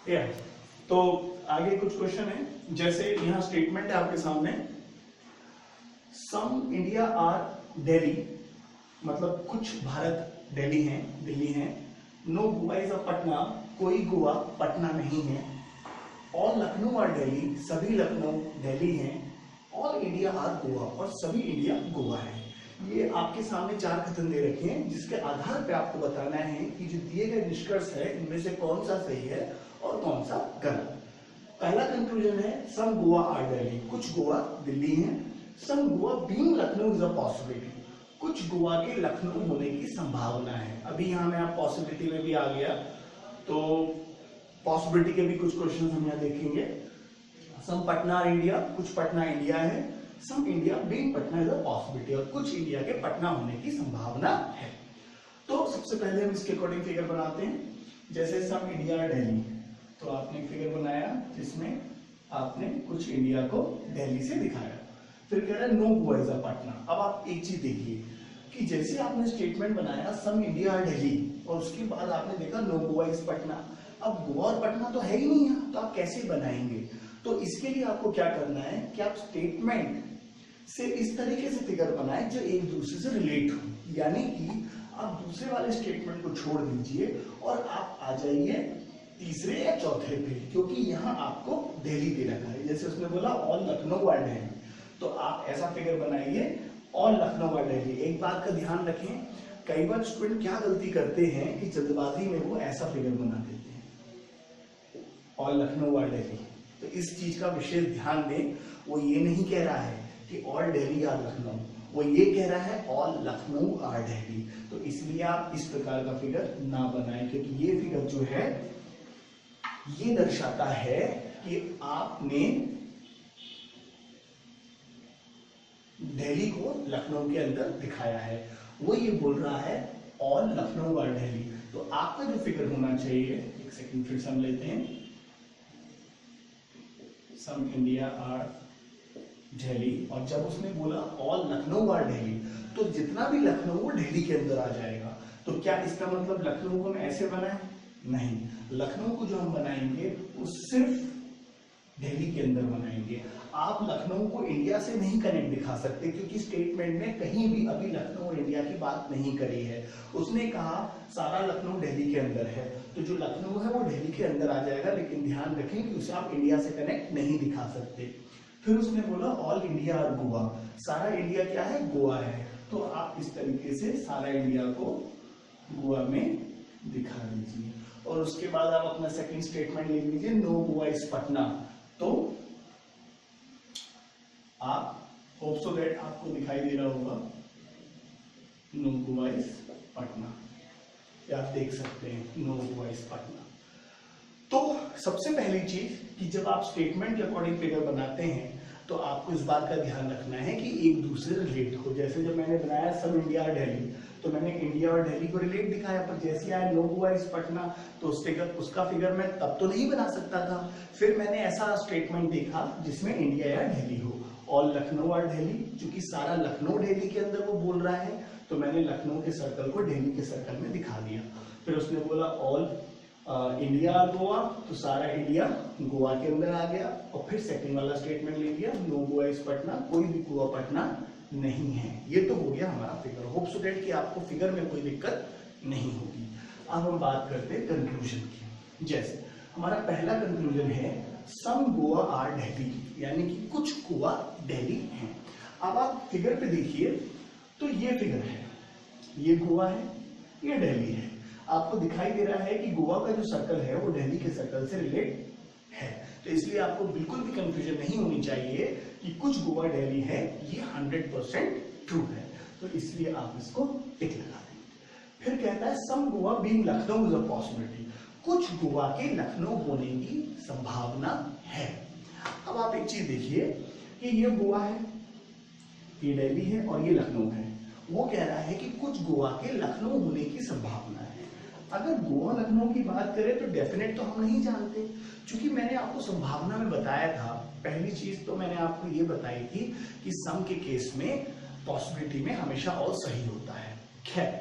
या तो आगे कुछ क्वेश्चन है, जैसे यहाँ स्टेटमेंट है आपके सामने, सम इंडिया आर दिल्ली, मतलब कुछ भारत दिल्ली है, दिल्ली है। No Goa is a Patna, कोई गोवा पटना नहीं है। ऑल लखनऊ आर दिल्ली, सभी लखनऊ दिल्ली हैं। ऑल इंडिया आर गोवा, और सभी इंडिया गोवा है। ये आपके सामने चार कथन दे रखे हैं, जिसके आधार पे आपको बताना है कि जो दिए गए निष्कर्ष है इनमें से कौन सा सही है और कौन सा गलत। पहला कंक्लूजन है सम गोवा आर दिल्ली, कुछ गोवा दिल्ली है। Some Goa being Lucknow is a possibility, कुछ गोवा के लखनऊ होने की संभावना है। अभी यहाँ में आप पॉसिबिलिटी में भी आ गया, तो पॉसिबिलिटी के भी कुछ क्वेश्चन हम यहाँ देखेंगे। सम पटना इंडिया, कुछ पटना इंडिया है। Some India being Patna is a possibility, और कुछ इंडिया के पटना होने की संभावना है। तो सबसे पहले हम इसके अकॉर्डिंग फिगर बनाते हैं। जैसे सम इंडिया दिल्ली, तो आपने फिगर बनाया जिसमें आपने कुछ इंडिया को दिल्ली से दिखाया। फिर कह रहा है no Goa is a Patna. अब आप एक चीज देखिए कि जैसे आपने स्टेटमेंट बनाया सम इंडिया दिल्ली, और उसके बाद आपने देखा नो गोवा इज पटना। अब गोवा और पटना तो है ही नहीं यहाँ, तो आप कैसे बनाएंगे? तो इसके लिए आपको क्या करना है कि आप स्टेटमेंट से इस तरीके से फिगर बनाए जो एक दूसरे से रिलेट हो, यानी कि आप दूसरे वाले स्टेटमेंट को छोड़ दीजिए और आप आ जाइए तीसरे या चौथे पे, क्योंकि यहाँ आपको दिल्ली दे रखा है। जैसे उसने बोला ऑल लखनऊ आर दिल्ली, तो आप ऐसा फिगर बनाइए ऑल लखनऊ आर दिल्ली। एक बात का ध्यान रखें, कई बार स्टूडेंट क्या गलती करते हैं कि जल्दबाजी में वो ऐसा फिगर बना देते हैं ऑल लखनऊ आर दिल्ली। तो इस चीज का विशेष ध्यान दें, वो ये नहीं कह रहा है कि ऑल दिल्ली आर लखनऊ, वो ये कह रहा है ऑल लखनऊ आर दिल्ली। तो इसलिए आप इस प्रकार का फिगर ना बनाएं, क्योंकि ये फिगर जो है ये दर्शाता है कि आपने दिल्ली को लखनऊ के अंदर दिखाया है। वो ये बोल रहा है ऑल लखनऊ आर दिल्ली। तो आपका जो फिगर होना चाहिए, एक सेकंड फिर से हम लेते हैं, सम इंडिया आर दिल्ली, और जब उसने बोला ऑल लखनऊ आर दिल्ली, तो जितना भी लखनऊ वो दिल्ली के अंदर आ जाएगा। तो क्या इसका मतलब लखनऊ को हम ऐसे बनाएं? नहीं, लखनऊ को जो हम बनाएंगे वो सिर्फ दिल्ली के अंदर बनाएंगे। आप लखनऊ को इंडिया से नहीं कनेक्ट दिखा सकते, क्योंकि स्टेटमेंट में कहीं भी अभी लखनऊ और इंडिया की बात नहीं करी है। उसने कहा सारा लखनऊ दिल्ली के अंदर है, तो जो लखनऊ है वो दिल्ली के अंदर आ जाएगा, लेकिन ध्यान रखें कि उसे आप इंडिया से कनेक्ट नहीं दिखा सकते। फिर उसने बोला ऑल इंडिया और गोवा, सारा इंडिया क्या है? गोवा है। तो आप इस तरीके से सारा इंडिया को गोवा में दिखा दीजिए, और उसके बाद आप अपना सेकंड स्टेटमेंट लिख लीजिए नो गोवा इज पटना। तो आप होप सो दैट आपको दिखाई दे रहा होगा नो गोवा इज पटना, या आप देख सकते हैं नो गोवा इज पटना। तो सबसे पहली चीज कि जब आप स्टेटमेंट के अकॉर्डिंग फिगर बनाते हैं तो आपको इस बात का ध्यान रखना है कि एक दूसरे से रिलेट हो। जैसे जब मैंने बनाया सब इंडिया और दिल्ली, तो मैंने इंडिया और दिल्ली को रिलेट दिखाया, पर जैसे आया नो गोवा इज पटना, तो उसका फिगर मैं तब तो नहीं बना सकता था। फिर मैंने ऐसा स्टेटमेंट देखा जिसमें इंडिया या दिल्ली हो, ऑल लखनऊ और दिल्ली, क्योंकि सारा लखनऊ दिल्ली के अंदर वो बोल रहा है, तो मैंने लखनऊ के सर्कल को दिल्ली के सर्कल में दिखा दिया। फिर उसने बोला ऑल इंडिया गोवा, तो सारा इंडिया गोवा के अंदर आ गया, और फिर सेकंड वाला स्टेटमेंट ले लिया नो गोवा इज पटना, कोई भी गोवा पटना नहीं है। ये तो हो गया हमारा फिगर। होप सो दैट कि आपको फिगर में कोई दिक्कत नहीं होगी। अब हम बात करते हैं कंक्लूजन की। जैसे हमारा पहला कंक्लूजन है सम गोवा आर दिल्ली, यानी कि कुछ गोवा दिल्ली है। अब आप फिगर पे देखिए, तो ये फिगर है, ये गोवा है, ये दिल्ली है। आपको दिखाई दे रहा है कि गोवा का जो सर्कल है वो दिल्ली के सर्कल से रिलेट है, तो इसलिए आपको बिल्कुल भी कंफ्यूजन नहीं होनी चाहिए कि कुछ गोवा दिल्ली है, ये 100% ट्रू है। तो इसलिए आप इसको टिक लगा दें। फिर कहता है some Goa being Lucknow is a possibility, कुछ गोवा के लखनऊ होने की संभावना है। अब आप एक चीज देखिए कि ये गोवा है, ये दिल्ली है और ये लखनऊ है। वो कह रहा है कि कुछ गोवा के लखनऊ होने की संभावना है। अगर गोवा लखनऊ की बात करें तो डेफिनेट तो हम नहीं जानते, क्योंकि मैंने आपको संभावना में बताया था। पहली चीज तो मैंने आपको ये बताई थी कि सम के केस में पॉसिबिलिटी में हमेशा और सही होता है। खैर,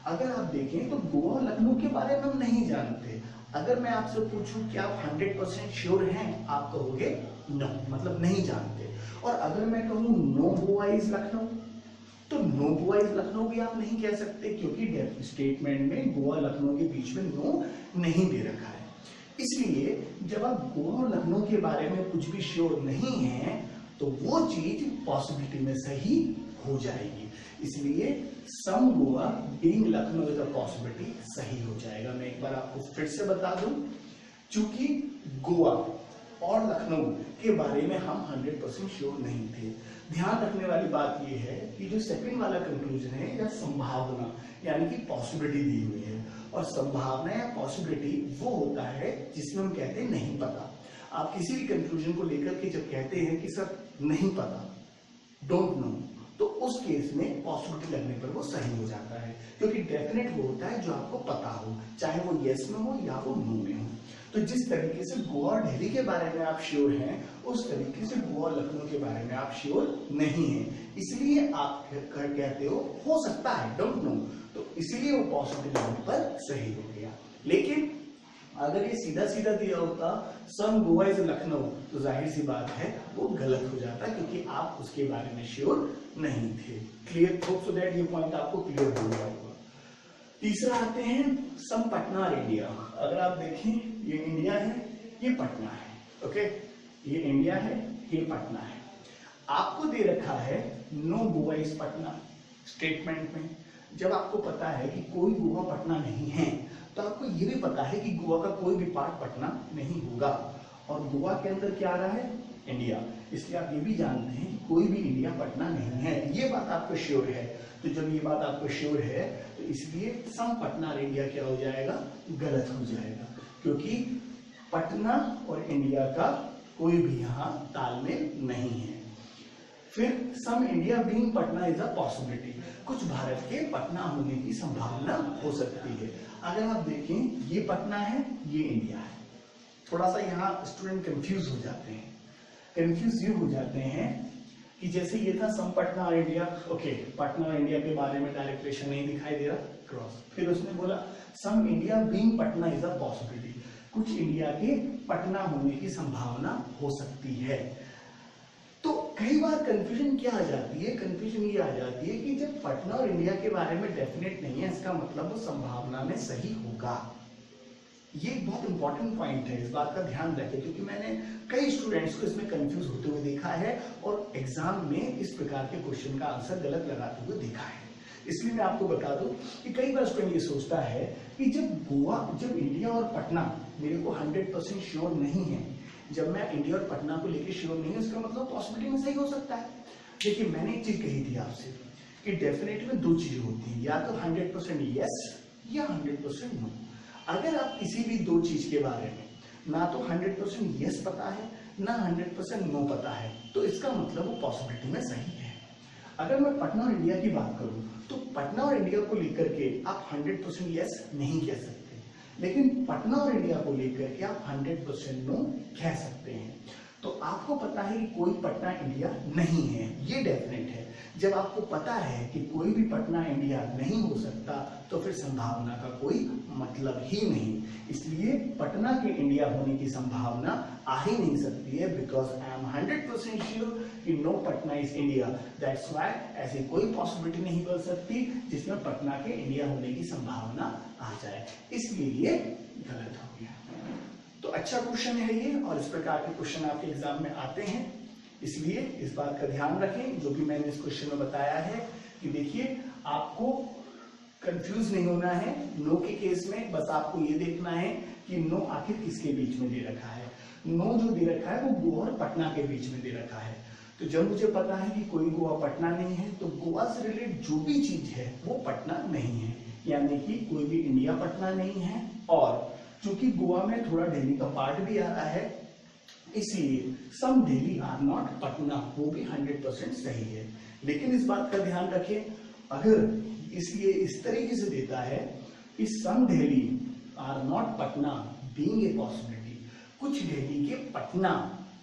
अगर आप देखें तो गोवा और लखनऊ के बारे में हम नहीं जानते। अगर मैं आपसे पूछूं कि आप 100% श्योर हैं, आप कहोगे नो, मतलब नहीं जानते। और अगर मैं कहूं नो गोवा इज लखनऊ, तो नो गोवा इज लखनऊ भी आप नहीं कह सकते, क्योंकि स्टेटमेंट में गोवा लखनऊ के बीच में नो नहीं दे रखा है। इसलिए जब आप गोवा और लखनऊ के बारे में कुछ भी श्योर नहीं है तो वो चीज पॉसिबिलिटी में सही हो जाएगी। इसलिए some Goa being Lucknow is a possibility सही हो जाएगा। मैं एक बार आपको फिर से बता दूं, चूंकि गोवा और लखनऊ के बारे में हम 100% श्योर नहीं थे। ध्यान रखने वाली बात यह है कि जो सेकंड वाला कंक्लूजन है या संभावना यानी कि पॉसिबिलिटी दी हुई है, और संभावना या पॉसिबिलिटी वो होता है जिसमें हम कहते हैं नहीं पता। आप किसी भी कंक्लूजन को लेकर के जब कहते हैं कि सर नहीं पता, डोंट नो, तो उस केस में पॉसिबिलिटी लगने पर वो सही हो जाता है, क्योंकि डेफिनेट वो होता है जो आपको पता हो, चाहे वो यस में हो या वो नो में हो। तो जिस तरीके से गोवा और दिल्ली के बारे में आप श्योर हैं, उस तरीके से गोवा और लखनऊ के बारे में आप श्योर नहीं हैं। इसलिए आप कहते हो सकता है, डोंट नो, तो इसलिए वो पॉसिबिलिटी लगने पर सही हो गया। लेकिन अगर ये सीधा सीधा दिया होता सम गोवा इज लखनऊ, तो जाहिर सी बात है वो गलत हो जाता, क्योंकि आप उसके बारे में श्योर नहीं थे। क्लियर? होप सो दैट ये पॉइंट आपको क्लियर हो गया होगा। तीसरा आते हैं सम पटना और इंडिया। अगर आप देखें, ये इंडिया है, ये पटना है, ओके, ये इंडिया है, ये पटना है। आपको दे रखा है no Goa is Patna statement में। जब आपको पता है कि कोई गोवा पटना नहीं है, तो आपको ये भी पता है कि गोवा का कोई भी पार्ट पटना नहीं होगा, और गोवा के अंदर क्या आ रहा है, इंडिया। इसलिए आप ये भी जानते हैं कि कोई भी इंडिया पटना नहीं है, ये बात आपको श्योर है। तो जब ये बात आपको श्योर है, तो इसलिए सम पटना और इंडिया क्या हो जाएगा, गलत हो जाएगा, क्योंकि पटना और इंडिया का कोई भी यहाँ तालमेल नहीं है। फिर some India being Patna is a possibility, कुछ भारत के पटना होने की संभावना हो सकती है। अगर आप देखें, ये पटना है, ये इंडिया है। थोड़ा सा यहाँ स्टूडेंट कंफ्यूज हो जाते हैं। कंफ्यूज ये हो जाते हैं कि जैसे ये था सम पटना और इंडिया, ओके, पटना और इंडिया के बारे में डायरेक्ट रिलेशन नहीं दिखाई दे रहा, क्रॉस। फिर उसने बोला some India being Patna is a possibility, कुछ इंडिया के पटना होने की संभावना हो सकती है। तो कई बार कंफ्यूजन क्या आ जाती है, कंफ्यूजन ये आ जाती है कि जब पटना और इंडिया के बारे में डेफिनेट नहीं है, इसका मतलब वो संभावना में सही होगा। ये बहुत इंपॉर्टेंट पॉइंट है, इस बात का ध्यान रखें, क्योंकि मैंने कई स्टूडेंट्स को इसमें कंफ्यूज होते हुए देखा है और एग्जाम में इस प्रकार के क्वेश्चन का आंसर गलत लगाते हुए देखा है। इसलिए मैं आपको बता दूं कि कई बार स्टूडेंट ये सोचता है कि जब इंडिया और पटना मेरे को 100% श्योर नहीं है, जब मैं इंडिया और पटना को लेकर श्योर नहीं है, इसका मतलब पॉसिबिलिटी में सही हो सकता है। देखिए, मैंने एक चीज कही थी आपसे कि डेफिनेटली में दो चीजें होती हैं, या तो 100% यस या 100% नो। अगर आप किसी भी दो चीज के बारे में ना तो 100% यस पता है, ना 100% नो पता है, तो इसका मतलब वो पॉसिबिलिटी में सही है। अगर मैं पटना और इंडिया की बात करूं, तो पटना और इंडिया को लेकर के आप 100% यस नहीं कह सकते, लेकिन पटना और इंडिया को लेकर के आप 100% नो कह सकते हैं। तो आपको पता है कि कोई पटना इंडिया नहीं है, ये डेफिनेट है। जब आपको पता है कि कोई भी पटना इंडिया नहीं हो सकता, तो फिर संभावना का कोई मतलब ही नहीं। इसलिए पटना के इंडिया होने की संभावना आ ही नहीं सकती है, बिकॉज आई एम 100% श्योर कि no Patna is India. That's why ऐसी कोई पॉसिबिलिटी नहीं बन सकती जिसमें पटना के इंडिया होने की संभावना आ जाए, इसलिए ये गलत हो गया। तो अच्छा क्वेश्चन है ये, और इस प्रकार के क्वेश्चन आपके एग्जाम में आते हैं, इसलिए इस बात का ध्यान रखें। जो भी मैंने इस क्वेश्चन में बताया है कि देखिए, आपको कंफ्यूज नहीं होना है नो के केस में, बस आपको ये देखना है कि नो आखिर किसके बीच में दे रखा है। नो जो दे रखा है वो गोवा और पटना के बीच में दे रखा है। तो जब मुझे पता है कि कोई गोवा पटना नहीं है, तो गोवा से रिलेटेड जो भी चीज है वो पटना नहीं है, यानी कि कोई भी इंडिया पटना नहीं है। और चूंकि गोवा में थोड़ा दिल्ली का पार्ट भी आ रहा है, इसलिए सम दिल्ली आर नॉट पटना, वो भी 100% सही है। लेकिन इस बात का ध्यान रखें, अगर इसलिए इस तरीके से देता है कि some Delhi are not Patna being a possibility, कुछ दिल्ली के पटना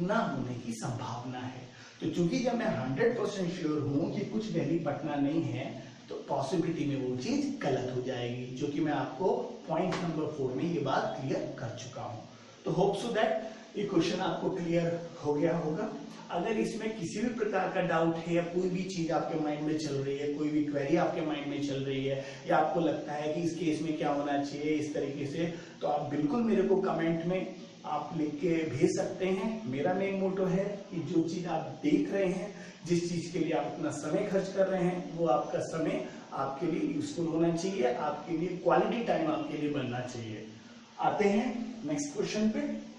ना होने की संभावना है। तो चूंकि जब मैं 100% श्योर हूं कि कुछ दिल्ली पटना नहीं है, तो तो पॉसिबिलिटी में वो चीज गलत हो जाएगी, जो कि मैं आपको पॉइंट नंबर 4 में ये बात क्लियर कर चुका हूं। तो होप सो दैट ये क्वेश्चन आपको क्लियर हो गया होगा। अगर इसमें किसी भी प्रकार का डाउट है या कोई भी चीज आपके माइंड में चल रही है, कोई भी क्वेरी आपके माइंड में चल रही है, या आपको लगता है कि इस केस में क्या होना चाहिए इस तरीके से, तो आप बिल्कुल मेरे को कमेंट में आप लिख के भेज सकते हैं। मेरा मेन मोटो है कि जो चीज आप देख रहे हैं, जिस चीज के लिए आप अपना समय खर्च कर रहे हैं, वो आपका समय आपके लिए यूजफुल होना चाहिए, आपके लिए क्वालिटी टाइम आपके लिए बनना चाहिए। आते हैं नेक्स्ट क्वेश्चन पे।